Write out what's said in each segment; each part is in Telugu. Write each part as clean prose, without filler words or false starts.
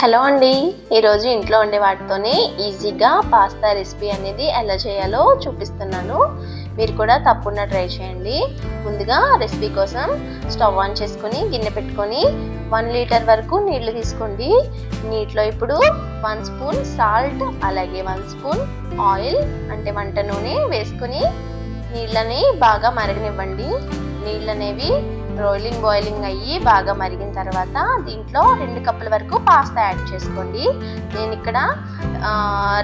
హలో అండి, ఈరోజు ఇంట్లో ఉండే వాటితోనే ఈజీగా పాస్తా రెసిపీ అనేది ఎలా చేయాలో చూపిస్తున్నాను. మీరు కూడా తప్పకుండా ట్రై చేయండి. ముందుగా రెసిపీ కోసం స్టవ్ ఆన్ చేసుకొని గిన్నె పెట్టుకొని 1 లీటర్ వరకు నీళ్లు తీసుకోండి. నీటిలో ఇప్పుడు 1 స్పూన్ సాల్ట్ అలాగే 1 స్పూన్ ఆయిల్ అంటే వంట నూనె వేసుకొని నీళ్ళని బాగా మరగనివ్వండి. నీళ్ళు అనేవి బాయిలింగ్ అయ్యి బాగా మరిగిన తర్వాత దీంట్లో 2 కప్పుల వరకు పాస్తా యాడ్ చేసుకోండి. నేను ఇక్కడ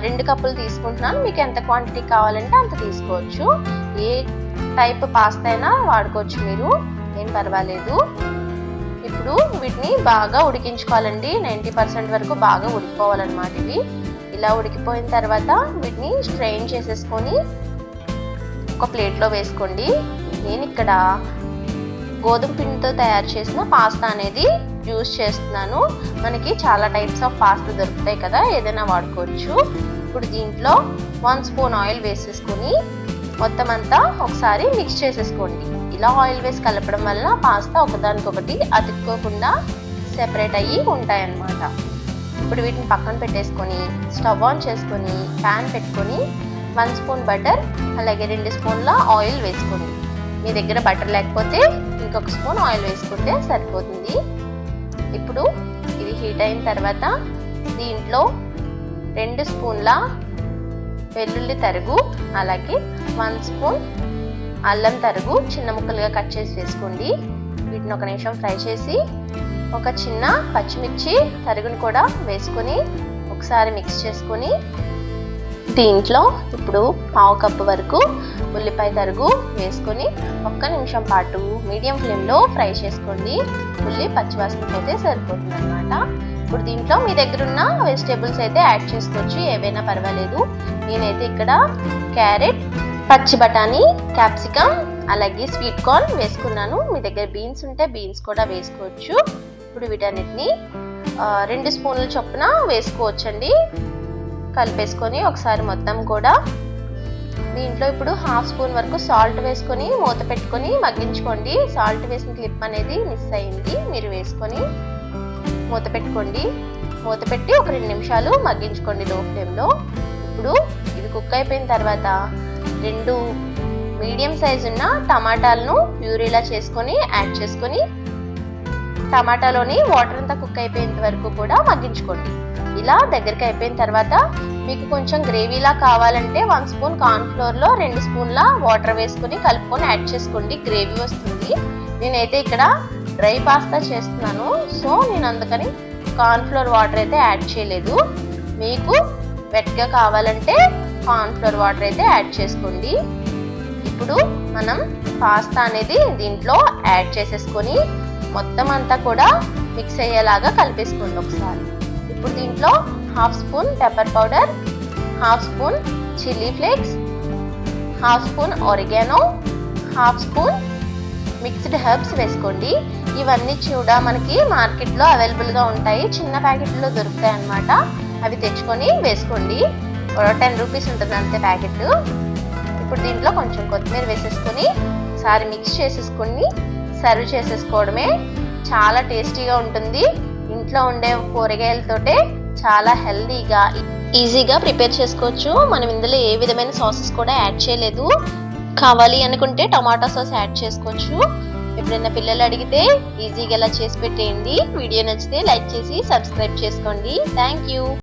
2 కప్పులు తీసుకుంటున్నాను. మీకు ఎంత క్వాంటిటీ కావాలంటే అంత తీసుకోవచ్చు. ఏ టైప్ పాస్తా అయినా వాడుకోవచ్చు, మీరు ఏం పర్వాలేదు. ఇప్పుడు వీటిని బాగా ఉడికించుకోవాలండి. 90% వరకు బాగా ఉడికిపోవాలన్నమాట. ఇవి ఇలా ఉడికిపోయిన తర్వాత వీటిని స్ట్రెయిన్ చేసేసుకొని ఒక ప్లేట్లో వేసుకోండి. నేను ఇక్కడ గోధుమ పిండితో తయారు చేసిన పాస్తా అనేది యూజ్ చేస్తున్నాను. మనకి చాలా టైప్స్ ఆఫ్ పాస్తా దొరుకుతాయి కదా, ఏదైనా వాడుకోవచ్చు. ఇప్పుడు దీంట్లో 1 స్పూన్ ఆయిల్ వేసేసుకొని మొత్తం అంతా ఒకసారి మిక్స్ చేసేసుకోండి. ఇలా ఆయిల్ వేసి కలపడం వల్ల పాస్తా ఒకదానికొకటి అతుక్కోకుండా సెపరేట్ అయ్యి ఉంటాయన్నమాట. ఇప్పుడు వీటిని పక్కన పెట్టేసుకొని స్టవ్ ఆన్ చేసుకొని ప్యాన్ పెట్టుకొని 1 స్పూన్ బటర్ అలాగే 2 స్పూన్ల ఆయిల్ వేసుకోండి. మీ దగ్గర బటర్ లేకపోతే ఇంకొక స్పూన్ ఆయిల్ వేసుకుంటే సరిపోతుంది. ఇప్పుడు ఇది హీట్ అయిన తర్వాత దీంట్లో 2 స్పూన్ల వెల్లుల్లి తరుగు అలాగే 1 స్పూన్ అల్లం తరుగు చిన్న ముక్కలుగా కట్ చేసి వేసుకోండి. వీటిని ఒక నిమిషం ఫ్రై చేసి ఒక చిన్న పచ్చిమిర్చి తరుగును కూడా వేసుకొని ఒకసారి మిక్స్ చేసుకొని దీంట్లో ఇప్పుడు 1/2 కప్పు వరకు ఉల్లిపాయ తరుగు వేసుకొని 1 నిమిషం పాటు మీడియం ఫ్లేమ్లో ఫ్రై చేసుకోండి. ఉల్లి పచ్చివాసన పోతే సరిపోతుంది అన్నమాట. ఇప్పుడు దీంట్లో మీ దగ్గర ఉన్న వెజిటేబుల్స్ అయితే యాడ్ చేసుకోవచ్చు, ఏవైనా పర్వాలేదు. నేనైతే ఇక్కడ క్యారెట్, పచ్చి బఠానీ, క్యాప్సికమ్ అలాగే స్వీట్ కార్న్ వేసుకున్నాను. మీ దగ్గర బీన్స్ ఉంటే బీన్స్ కూడా వేసుకోవచ్చు. ఇప్పుడు వీటన్నిటిని 2 స్పూన్ల చొప్పున వేసుకోవచ్చండి. కలిపేసుకొని ఒకసారి మొత్తం కూడా దీంట్లో ఇప్పుడు 1/2 స్పూన్ వరకు సాల్ట్ వేసుకొని మూత పెట్టుకొని మగ్గించుకోండి. సాల్ట్ వేసిన క్లిప్ అనేది మిస్ అయింది, మీరు వేసుకొని మూత పెట్టుకోండి. మూత పెట్టి ఒక 2 నిమిషాలు మగ్గించుకోండి లో ఫ్లేమ్లో. ఇప్పుడు ఇది కుక్ అయిపోయిన తర్వాత 2 మీడియం సైజు ఉన్న టమాటాలను ప్యూరీలా చేసుకొని యాడ్ చేసుకొని టమాటాలోని వాటర్ అంతా కుక్ అయిపోయేంత వరకు కూడా మగ్గించుకోండి. ఇలా దగ్గరికి అయిపోయిన తర్వాత మీకు కొంచెం గ్రేవీలా కావాలంటే 1 స్పూన్ కార్న్ ఫ్లోర్లో 2 స్పూన్ల వాటర్ వేసుకొని కలుపుకొని యాడ్ చేసుకోండి, గ్రేవీ వస్తుంది. నేనైతే ఇక్కడ డ్రై పాస్తా చేస్తున్నాను, సో నేను అందుకని కార్న్ ఫ్లోర్ వాటర్ అయితే యాడ్ చేయలేదు. మీకు వెట్గా కావాలంటే కార్న్ ఫ్లోర్ వాటర్ అయితే యాడ్ చేసుకోండి. ఇప్పుడు మనం పాస్తా అనేది దీంట్లో యాడ్ చేసేసుకొని మొత్తం అంతా కూడా మిక్స్ అయ్యేలాగా కలిపేసుకోండి ఒకసారి. ఇప్పుడు దీంట్లో 1/2 spoon pepper powder, 1/2 spoon chilli flakes, 1/2 spoon oregano, 1/2 spoon mixed herbs వేసుకోండి. ఇవన్నీ కూడా మనకి మార్కెట్లో అవైలబుల్గా ఉంటాయి, చిన్న ప్యాకెట్లో దొరుకుతాయి అన్నమాట. అవి తెచ్చుకొని వేసుకోండి. 10 రూపీస్ ఉంటుంది అంతే ప్యాకెట్. ఇప్పుడు దీంట్లో కొంచెం కొత్తిమీర వేసేసుకొని ఒకసారి మిక్స్ చేసేసుకొని సర్వ్ చేసేసుకోవడమే. చాలా టేస్టీగా ఉంటుంది. ఇంట్లో ఉండే కూరగాయలతోటే చాలా హెల్దీగా ఈజీగా ప్రిపేర్ చేసుకోవచ్చు. మనం ఇందులో ఏ విధమైన సాసెస్ కూడా యాడ్ చేయలేదు. కావాలి అనుకుంటే టమాటా సాస్ యాడ్ చేసుకోవచ్చు. ఎప్పుడైనా పిల్లలు అడిగితే ఈజీగా ఇలా చేసి పెట్టేయండి. వీడియో నచ్చితే లైక్ చేసి సబ్స్క్రైబ్ చేసుకోండి. Thank you.